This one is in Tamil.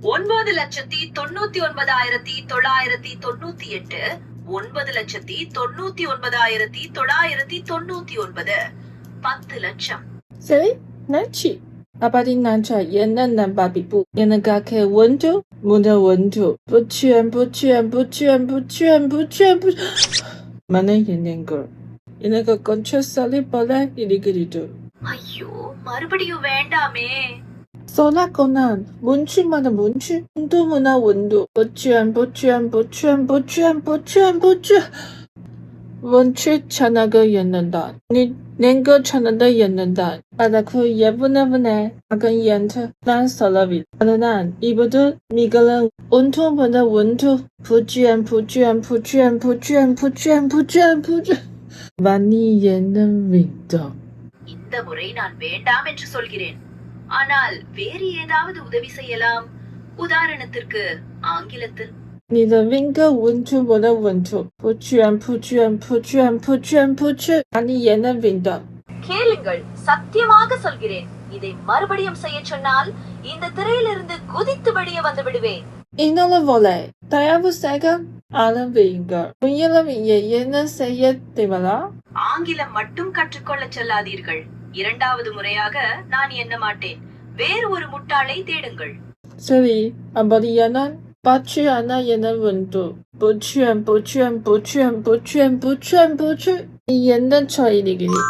9,99,998 9,99,999 10 லட்சம். சரி நன்றி. அப்படி நான் என்ன நம்பாபிப்பு எனக்காக ஒன்று முதல் ஒன்று புச்சன் மன எண்ணங்கள் எனக்கு கொஞ்சம் சளி போல இருக்கிறது. ஐயோ மறுபடியும் வேண்டாமே. சொல்லாக்கொன்னான் 문치 மன 문치 운도 문화 운도 புச்சன் 원치 찬하가 였는단 낸거 찬한다 였는단 아다쿠 예분해분해 아간 연트 난 설라비 난 이보드 미갈은 온통보다 원투 부주안 많이 예는 윈도. இந்த முறை நான் வேண்டாம் என்று சொல்கிறேன். ஆனால் வேறு ஏதாவது உதவி செய்யலாம். உதாரணத்திற்கு ஆங்கிலத்தில் 你的 winga 文图我的文图你என்ன வேண்டும்? கேளுங்கள், சத்தியமாக சொல்கிறேன். இதை மறுபடியும் செய்ய சொன்னால் இந்த திரையிலிருந்து குதித்து வெளியே வந்து விடுவேன். இன்னொரு volley தயவு செய்க ஆரம்பியுங்கள். முயலும் என்ன செய்ய தேவலா? ஆங்கிலம் மட்டும் கற்றுக்கொள்ள சொல்லாதீர்கள். இரண்டாவது முறையாக நான் எண்ண மாட்டேன். வேறு ஒரு முட்டாளை தேடுங்கள். சரி, அப்படியானால் பாச்சு அண்ணா என்ன வந்து புச்சன் நீ என்ன சொல்கிறீர்கள்?